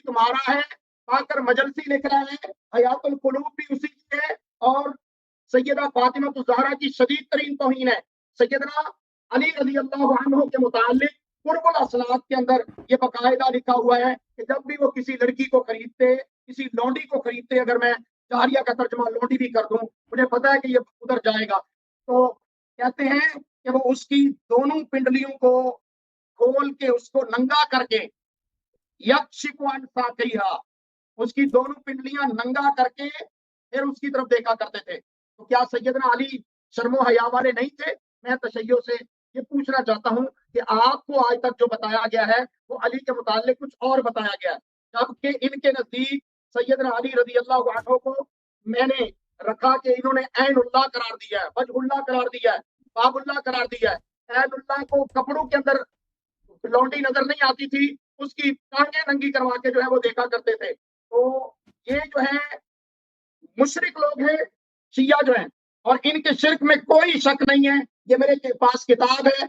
تمہارا ہے، باقر مجلسی لکھ رہے ہیں، حیات القلوب بھی اسی کی ہے، اور سیدہ فاطمہ الزہرا کی شدید ترین توہین ہے۔ سیدنا علی رضی اللہ عنہ کے متعلق قرب الاسناد کے اندر یہ باقاعدہ لکھا ہوا ہے کہ جب بھی وہ کسی لڑکی کو خریدتے، کسی لونڈی کو خریدتے، اگر میں جاریہ کا ترجمہ لونڈی بھی کر دوں، مجھے پتا ہے کہ یہ ادھر جائے گا، تو کہتے ہیں کہ وہ اس کی دونوں پنڈلیوں کو کھول کے، اس کو ننگا کر کے، یکشف عن ساقیہا، اس کی دونوں پنڈلیاں ننگا کر کے پھر اس کی طرف دیکھا کرتے تھے۔ تو کیا سیدنا علی شرم و حیا والے نہیں تھے؟ میں تشیع سے یہ پوچھنا چاہتا ہوں کہ آپ کو آج تک جو بتایا گیا ہے وہ علی کے متعلق کچھ اور بتایا گیا ہے، جبکہ ان کے نزدیک سیدنا علی رضی اللہ عنہ کو میں نے رکھا کہ انہوں نے عین اللہ قرار دیا ہے، وجہ اللہ قرار دیا ہے، باب اللہ قرار دیا ہے۔ عین اللہ کو کپڑوں کے اندر لونڈی نظر نہیں آتی تھی، اس کی ٹانگیں ننگی کروا کے جو ہے وہ دیکھا کرتے تھے۔ تو یہ جو ہے مشرک لوگ ہیں، شیعہ جو ہیں، اور ان کے شرک میں کوئی شک نہیں ہے۔ یہ میرے پاس کتاب ہے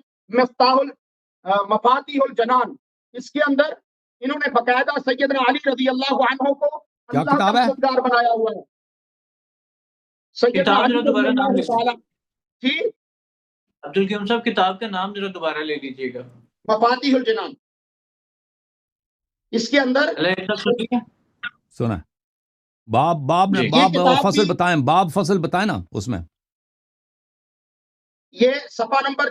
مفاتیح الجنان، اس کے اندر انہوں نے باقاعدہ سیدنا علی رضی اللہ عنہ کو اللہ کا مددگار بنایا ہوا ہے۔ سیدنا علی رضی اللہ تعالیٰ جی عبدالقیوم صاحب کتاب کا نام ذرا دوبارہ لے لیجیے گا۔ مفاتیح الجنان، اس کے اندر سنا باب فصل بتائیں، باب فصل بتائیں نا اس میں۔ یہ صفحہ نمبر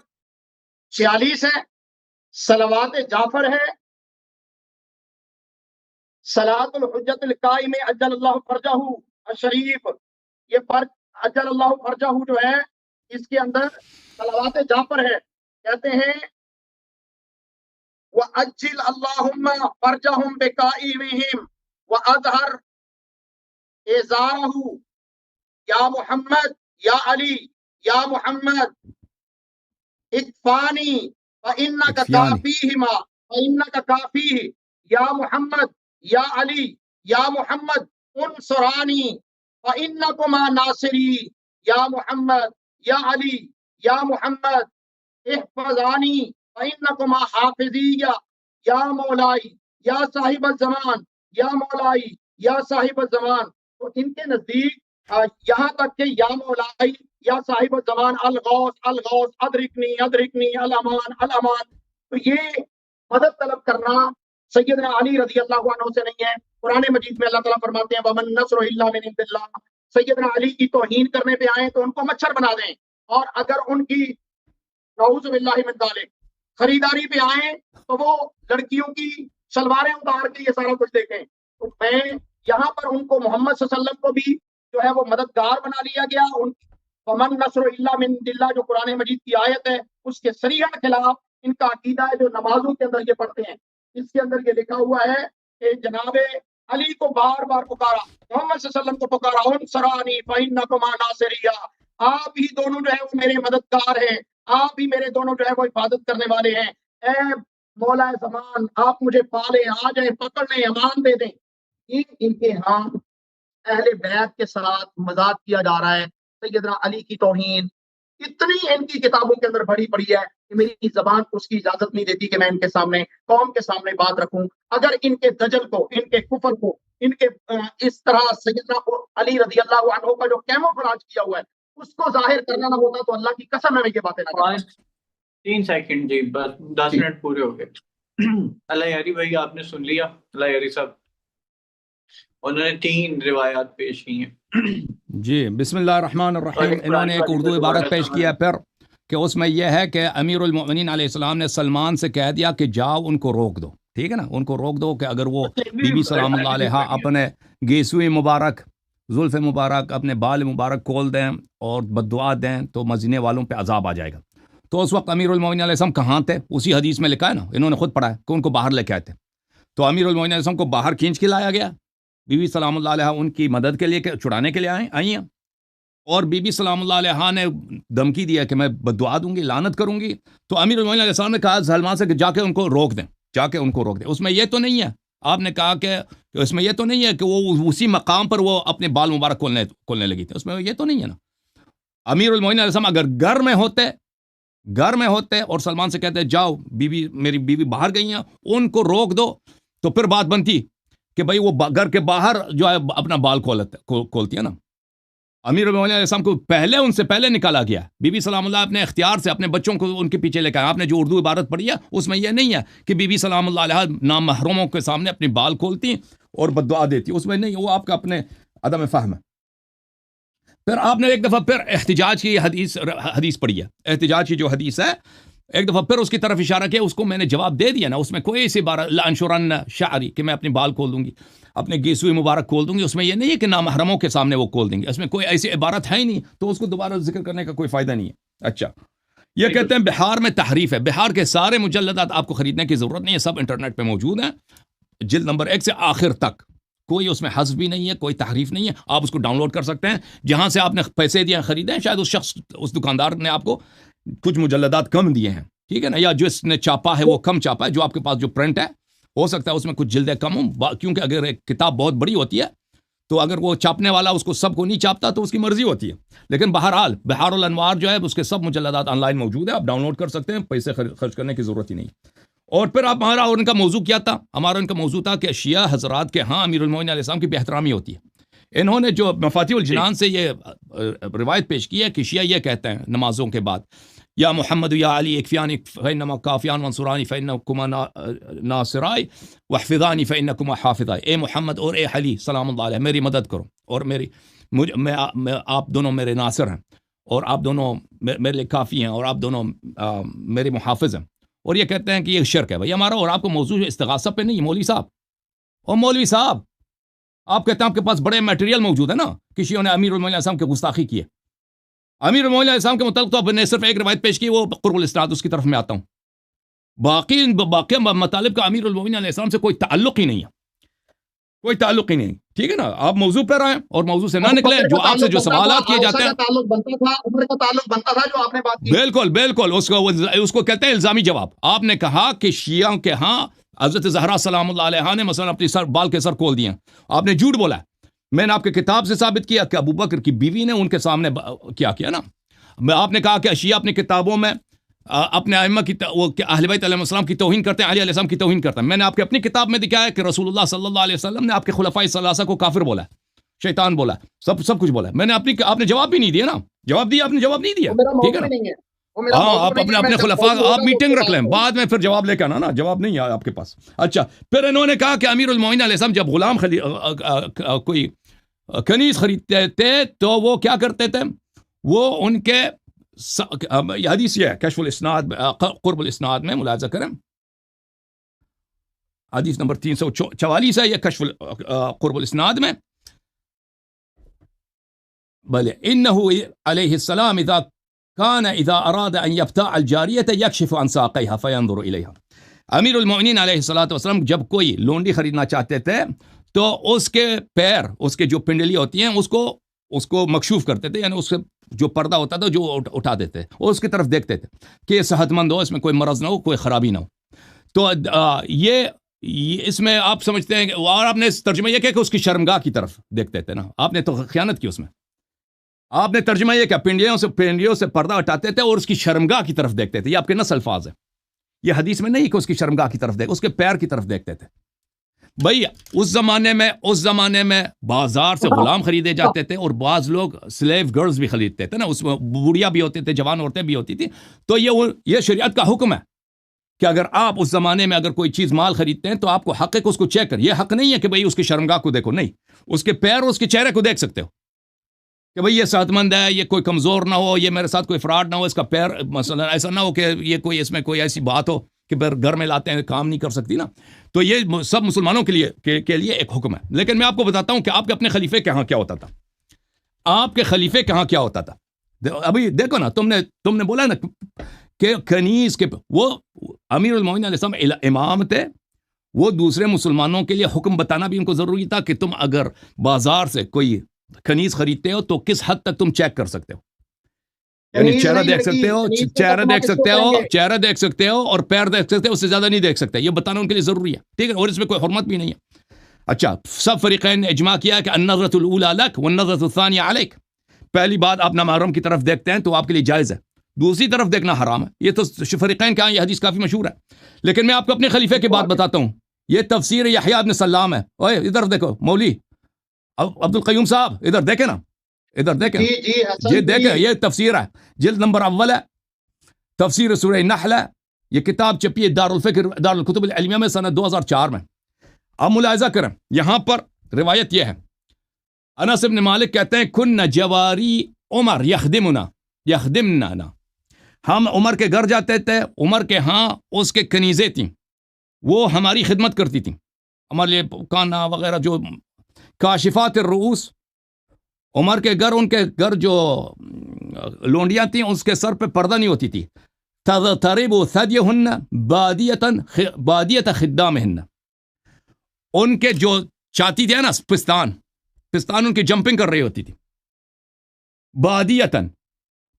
46 ہے، صلوات جعفر ہے، صلاۃ الحجت القائم اجل اللہ فرجہ الشریف، یہ فرج اجل اللہ فرجہ جو ہے اس کے اندر صلوات جعفر ہے۔ کہتے ہیں وَأَجِّلْ اللَّهُمَّ فَرْجَهُمْ بِقَائِمِهِمْ وَأَظْهَرْ إِزَارَهُ یا محمد یا علی یا محمد اکفانی فَإِنَّكَ كَافِيهِمَا فَإِنَّكَ كَافِيهِ یا محمد یا علی یا محمد انصرانی فَإِنَّكُمَا ناصری یا محمد یا علی یا محمد احفظانی فَإِنَّكُمَا حافظی یا مولائی یا صاحب الزمان یا مولائی یا صاحب الزمان۔ تو ان کے نزدیک یہاں تک کہ یا مولائی یا صاحب الزمان، الغوث الغوث، ادرکنی ادرکنی، الامان الامان، تو یہ مدد طلب کرنا سیدنا علی رضی اللہ عنہ سے نہیں ہے۔ قرآن مجید میں اللہ تعالیٰ فرماتے ہیں وَمَن نَّصْرُ إِلَّا مِنْ عِندِ اللَّهِ، سیدنا علی کی توہین کرنے پہ آئیں تو ان کو مچھر بنا دیں، اور اگر ان کی نعوذ باللہ من ذالک خریداری پہ آئیں تو وہ لڑکیوں کی شلواریں اتار کے یہ سارا کچھ دیکھیں۔ تو میں یہاں پر ان کو محمد صلی اللہ علیہ وسلم کو بھی جو ہے وہ مددگار بنا لیا گیا۔ ان وَمَن نَّصْرُ إِلَّا مِنْ عِندِ اللَّهِ جو قرآن مجید کی آیت ہے اس کے صریحاً خلاف ان کا عقیدہ ہے جو نمازوں کے اندر یہ پڑھتے ہیں۔ اس کے اندر یہ لکھا ہوا ہے کہ جناب علی کو بار بار پکارا، محمد صلی اللہ علیہ وسلم کو پکارا، انصرانی فإنکما ناصریہ، آپ ہی دونوں جو ہے وہ میرے مددگار ہیں، آپ ہی میرے دونوں جو ہے وہ حفاظت کرنے والے ہیں، اے مولا زمان آپ مجھے پالیں، آ جائیں پکڑ لیں، امان دے دیں۔ ان کے ہاں اہل بیت کے ساتھ مذاق کیا جا رہا ہے، سیدنا علی کی توہین اتنی ان کی کتابوں کے اندر بڑی پڑی ہے کہ میری زبان اس کی اجازت نہیں دیتی کہ میں ان کے سامنے قوم کے سامنے بات رکھوں۔ اگر ان کے دجل کو، ان کے کفر کو، ان کے اس طرح سیدنا علی رضی اللہ عنہ کا جو کیموفلاج کیا ہوا ہے اس کو ظاہر کرنا نہ ہوتا تو اللہ کی قسم میں یہ باتیں نہ کرتا۔ 3 سیکنڈ جی، بس 10 منٹ پورے ہو گئے۔ اللہ یاری بھائی آپ نے سن لیا، اللہ یاری صاحب انہوں نے 3 روایات پیش کی ہیں جی۔ بسم اللہ الرحمن الرحیم۔ انہوں نے ایک اردو عبارت پیش کیا پھر کہ اس میں یہ ہے کہ امیر المؤمنین علیہ السلام نے سلمان سے کہہ دیا کہ جاؤ ان کو روک دو، ٹھیک ہے نا، ان کو روک دو کہ اگر وہ بی بی سلام اللہ علیہ اپنے گیسوئی مبارک، زلف مبارک، اپنے بال مبارک کھول دیں اور بددعا دیں تو مدینے والوں پہ عذاب آ جائے گا۔ تو اس وقت امیر المؤمنین علیہ السلام کہاں تھے؟ اسی حدیث میں لکھا ہے نا، انہوں نے خود پڑھا ہے کہ ان کو باہر لے کے آئے تھے۔ تو امیر المؤمنین علیہ السلام کو باہر کھینچ کے لایا گیا، بی بی سلام اللہ علیہ ان کی مدد کے لیے چھڑانے کے لیے آئی ہیں، اور بی بی سلام اللہ علیہ نے دھمکی دیا کہ میں بددعا دوں گی، لعنت کروں گی۔ تو امیر المؤمنین علیہ السلام نے کہا سلمان سے کہ جا کے ان کو روک دیں، جا کے ان کو روک دیں۔ اس میں یہ تو نہیں ہے، آپ نے کہا کہ اس میں یہ تو نہیں ہے کہ وہ اسی مقام پر وہ اپنے بال مبارک کھولنے لگی تھی، اس میں یہ تو نہیں ہے نا۔ امیر المؤمنین علیہ السلام اگر گھر میں ہوتے اور سلمان سے کہتے جاؤ میری بیوی باہر گئی ہیں، ان کو روک دو، تو پھر بات بنتی کہ بھائی وہ گھر کے باہر جو ہے اپنا بال کھولتی ہے نا. امیر المومنین علیہ السلام کو ان سے پہلے نکالا گیا. بی بی سلام اللہ اپنے اختیار سے اپنے بچوں کو ان کے پیچھے لے کے. آپ نے جو اردو عبارت پڑھی ہے اس میں یہ نہیں ہے کہ بی بی سلام اللہ علیہ نامحرموں کے سامنے اپنی بال کھولتی اور بددعا دیتی, اس میں نہیں, وہ آپ کا اپنے عدم فہم ہے. پھر آپ نے ایک دفعہ پھر احتجاج کی حدیث پڑھی ہے. احتجاج کی جو حدیث ہے ایک دفعہ پھر اس کی طرف اشارہ کیا, اس کو میں نے جواب دے دیا نا. اس میں کوئی ایسی بات لانشرن شعری کہ میں اپنی بال کھول دوں گی, اپنے گیسوئی مبارک کھول دوں گی, اس میں یہ نہیں ہے کہ نامحرموں کے سامنے وہ کھول دیں گے. اس میں کوئی ایسی عبارت ہے ہی نہیں, تو اس کو دوبارہ ذکر کرنے کا کوئی فائدہ نہیں ہے. اچھا, یہ کہتے ہیں بہار میں تحریف ہے. بہار کے سارے مجلدات آپ کو خریدنے کی ضرورت نہیں ہے, سب انٹرنیٹ پہ موجود ہیں, جلد نمبر 1 سے آخر تک. کوئی اس میں حذف بھی نہیں ہے, کوئی تحریف نہیں ہے. آپ اس کو ڈاؤن لوڈ کر سکتے ہیں. جہاں سے آپ نے پیسے دیے خریدے ہیں, شاید اس شخص اس دکاندار نے آپ کو کچھ مجلدات کم دیے ہیں, ٹھیک ہے نا, یا جس نے چاپا ہے وہ کم چاپا ہے. جو آپ کے پاس جو پرنٹ ہے ہو سکتا ہے اس میں کچھ جلدیں کم ہوں, کیونکہ اگر ایک کتاب بہت بڑی ہوتی ہے تو اگر وہ چاپنے والا اس کو سب کو نہیں چاپتا تو اس کی مرضی ہوتی ہے. لیکن بہرحال بہار الانوار جو ہے اس کے سب مجلدات آن لائن موجود ہے, آپ ڈاؤن لوڈ کر سکتے ہیں, پیسے خرچ کرنے کی ضرورت ہی نہیں. اور پھر آپ ہمارا اور ان کا موضوع کیا تھا؟ ہمارا ان کا موضوع تھا کہ شیعہ حضرات کے ہاں امیر المومنین علیہ السلام کی بے احترامی ہوتی ہے. انہوں نے جو مفاتیح الجنان سے یہ روایت پیش کی ہے کہ شیعہ یہ کہتے ہیں نمازوں کے بعد, یا محمد یا علی اکفیان فإنما کافیان وانصرانی فإنکما ناصرائی وحفظانی فإنکما حافظائی. اے محمد اور اے علی سلام اللہ علیہ میری مدد کرو, اور میں آپ دونوں میرے ناصر ہیں, اور آپ دونوں میرے لیے کافی ہیں, اور آپ دونوں میرے محافظ ہیں. اور یہ کہتے ہیں کہ یہ شرک ہے. بھائی ہمارا اور آپ کو موضوع استغاثہ پہ نہیں. مولوی صاحب, اور مولوی صاحب آپ کہتے ہیں آپ کے پاس بڑے میٹیریل موجود ہے نا, کسی نے امیر المومنین علیہ السلام کی گستاخی کی ہے. امیر المومنین علیہ السلام کے متعلق تو آپ نے صرف ایک روایت پیش کی, وہ قرب الاسناد, اس کی طرف میں آتا ہوں. باقی مطالب کا امیر المومنین علیہ السلام سے کوئی تعلق ہی نہیں ہے, کوئی تعلق ہی نہیں, ٹھیک ہے نا. آپ موضوع پر آئیں اور موضوع سے نہ نکلیں. جو آپ سے جو سوالات کیے جاتے ہیں تعلق بنتا تھا جو آپ نے بات کی. بالکل اس کو کہتے ہیں الزامی جواب. آپ نے کہا کہ شیعہ کے ہاں حضرت زہرا سلام اللہ علیہ نے مثلا اپنی بال کے سر کھول دیے. آپ نے جھوٹ بولا. میں نے آپ کے کتاب سے ثابت کیا کہ ابوبکر کی بیوی نے ان کے سامنے کیا نا. آپ نے کہا کہ شیعہ اپنی کتابوں میں اپنے ائمہ کی اہل بیت علیہ السلام کی توہین کرتے ہیں, علی علیہ السلام کی توہین کرتے ہیں. میں نے آپ کے اپنی کتاب میں دکھایا کہ رسول اللہ صلی اللہ علیہ وسلم نے آپ کے خلفائے ثلاثہ کو کافر بولا, شیطان بولا, سب کچھ بولا. میں نے آپ نے جواب بھی نہیں دیا نا. جواب دیا آپ نے, جواب نہیں دیا, ٹھیک ہے نا. ہاں, آپ اپنے خلفاء آپ میٹنگ رکھ لیں, بعد میں پھر جواب لے کے آنا نا. جواب نہیں ہے آپ کے پاس. اچھا, پھر انہوں نے کہا کہ امیر المومنین علیہ السلام جب غلام کوئی کنیز خریدتے تھے تو وہ کیا کرتے تھے, وہ ان کے حدیث یہ ہے کشف الاسناد قرب الاسناد میں ملاحظہ کریں, حدیث نمبر 344 ہے یہ کشف قرب الاسناد میں. بلے انه علیہ السلام اذا اراد ان يبتاع الجاریۃ یکشف عن ساقیها فینظر الیها. امیر المومنین علیہ الصلوۃ والسلام جب کوئی لونڈی خریدنا چاہتے تھے تو اس کے پیر, اس کے جو پنڈلی ہوتی ہیں اس کو مکشوف کرتے تھے, یعنی اس سے جو پردہ ہوتا تھا جو اٹھا دیتے اور اس کی طرف دیکھتے تھے کہ یہ صحت مند ہو, اس میں کوئی مرض نہ ہو, کوئی خرابی نہ ہو. تو یہ اس میں آپ سمجھتے ہیں کہ, اور آپ نے ترجمہ یہ کیا کہ اس کی شرمگاہ کی طرف دیکھتے تھے نا. آپ نے تو خیانت کی اس میں. آپ نے ترجمہ یہ کیا پنڈلیوں سے پردہ ہٹاتے تھے اور اس کی شرمگاہ کی طرف دیکھتے تھے. یہ آپ کے نص الفاظ ہیں, یہ حدیث میں نہیں کہ اس کی شرمگاہ کی طرف اس کے پیر کی طرف دیکھتے تھے. بھائی اس زمانے میں بازار سے غلام خریدے جاتے تھے, اور بعض لوگ سلیو گرلز بھی خریدتے تھے نا, اس میں بوڑھیاں بھی ہوتے تھے, جوان عورتیں بھی ہوتی تھی. تو یہ شریعت کا حکم ہے کہ اگر آپ اس زمانے میں اگر کوئی چیز مال خریدتے ہیں تو آپ کو حق ہے کہ اس کو چیک کر. یہ حق نہیں ہے کہ بھئی اس کی شرمگاہ کو دیکھو, نہیں, اس کے پیر اور اس کے چہرے کو دیکھ سکتے ہو کہ بھئی یہ صحت مند ہے, یہ کوئی کمزور نہ ہو, یہ میرے ساتھ کوئی فراڈ نہ ہو, اس کا پیر مثلا ایسا نہ ہو کہ یہ کوئی اس میں کوئی ایسی بات ہو کہ پھر گھر میں لاتے ہیں کام نہیں کر سکتی نا. تو یہ سب مسلمانوں کے لیے ایک حکم ہے. لیکن میں آپ کو بتاتا ہوں کہ آپ کے اپنے خلیفے کے ہاں کیا ہوتا تھا. آپ کے خلیفے کے ہاں کیا ہوتا تھا. ابھی دیکھو نا, تم نے بولا نا کہ کنیز کے وہ امیر المومنین علیہ السلام امام تھے, وہ دوسرے مسلمانوں کے لیے حکم بتانا بھی ان کو ضروری تھا کہ تم اگر بازار سے کوئی کنیز خریدتے ہو تو کس حد تک تم چیک کر سکتے ہو, یعنی چہرہ دیکھ سکتے ہو اور پیر دیکھ سکتے ہو, اس سے زیادہ نہیں دیکھ سکتے. یہ بتانا ان کے لیے ضروری ہے, ٹھیک ہے, اور اس میں کوئی حرمت بھی نہیں ہے. اچھا, سب فریقین نے اجماع کیا کہ النظرۃ الاولی لک والنظرۃ الثانیہ علیک. پہلی بات آپ نامحرم کی طرف دیکھتے ہیں تو آپ کے لیے جائز ہے, دوسری طرف دیکھنا حرام ہے. یہ تو فریقین کا یہ حدیث کافی مشہور ہے. لیکن میں آپ کو اپنے خلیفے کی بات بتاتا ہوں یہ تفسیر یحییٰ ابن سلام ہے. اوے ادھر دیکھو مولوی عبد القیوم صاحب, ادھر دیکھیں نا, ادھر دیکھیں, یہ دیکھیں, یہ تفسیر ہے, جلد نمبر اول ہے, تفسیر سورہ نحل ہے. یہ کتاب چھپی ہے دارالفکر دارالکتب العلمیہ میں سنہ 2004 میں. اب ملاحظہ کریں, یہاں پر روایت یہ ہے, انس بن مالک کہتے ہیں کن جواری عمر یخدمنا, ہم عمر کے گھر جاتے تھے, عمر کے ہاں اس کے کنیزیں تھیں, وہ ہماری خدمت کرتی تھیں, ہمارے لیے کانا وغیرہ, جو کاشفات الرؤوس. عمر کے گھر, ان کے گھر جو لونڈیاں تھیں اس کے سر پہ پردہ نہیں ہوتی تھی. تضطرب ثدیہن بادیۃ خدامہن, ان کے جو چاتی تھے نا پستان ان کی جمپنگ کر رہی ہوتی تھی. بادیتن,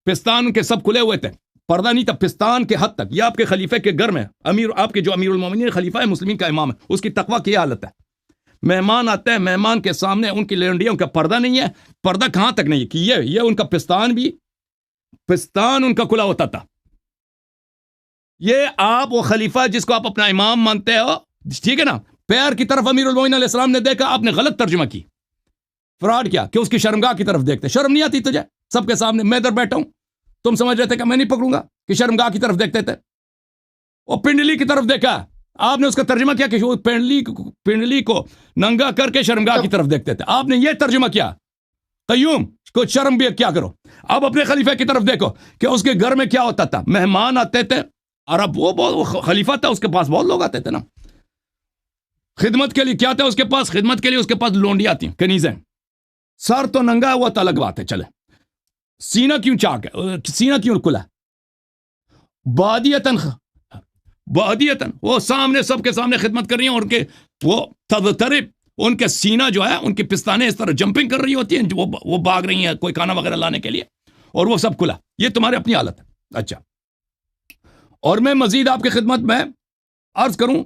پستان ان کے سب کھلے ہوئے تھے, پردہ نہیں تھا پستان کے حد تک. یہ آپ کے خلیفے کے گھر میں آپ کے جو امیر المومنین خلیفہ ہے, مسلمین کا امام ہے, اس کی تقویٰ کی حالت ہے. مہمان آتے ہیں, مہمان کے سامنے ان کی لینڈیوں کا پردہ نہیں ہے. پردہ کہاں تک نہیں کہ یہ ان کا پستان ان کا کھلا ہوتا تھا. یہ آپ وہ خلیفہ جس کو آپ اپنا امام مانتے ہو, ٹھیک ہے نا, پیر کی طرف امیر المومنین علیہ السلام نے دیکھا, آپ نے غلط ترجمہ کی, فراڈ کیا کہ اس کی شرمگاہ کی طرف دیکھتے. شرم نہیں آتی تجھے سب کے سامنے, میں ادھر بیٹھا ہوں, تم سمجھ رہے تھے کہ میں نہیں پکڑوں گا, کہ شرمگاہ کی طرف دیکھتے تھے. وہ پنڈلی کی طرف دیکھا, آپ نے اس کا ترجمہ کیا کہ وہ پنڈلی کو ننگا کر کے شرمگاہ کی طرف دیکھتے تھے. آپ نے یہ ترجمہ کیا, قیوم کو شرم بھی کیا کرو. اب اپنے خلیفہ کی طرف دیکھو کہ اس کے گھر میں کیا ہوتا تھا, مہمان آتے تھے, اور اب وہ خلیفہ تھا, اس کے پاس بہت لوگ آتے تھے نا خدمت کے لیے. کیا تھا اس کے پاس خدمت کے لیے, اس کے پاس لونڈیاں تھیں, کنیزیں. سر تو ننگا ہوا تھا, الگ بات ہے, چلے. سینہ کیوں چاک ہے, سینہ کیوں کھلا؟ بادیتن وہ سامنے سب کے سامنے خدمت کر رہی ہیں, اور کے وہ تضطرب, ان کے سینہ جو ہے, ان کی پستانیں اس طرح جمپنگ کر رہی ہوتی ہیں, وہ بھاگ رہی ہیں کوئی کھانا وغیرہ لانے کے لیے, اور وہ سب کھلا. یہ تمہاری اپنی حالت ہے. اچھا, اور میں مزید آپ کی خدمت میں عرض کروں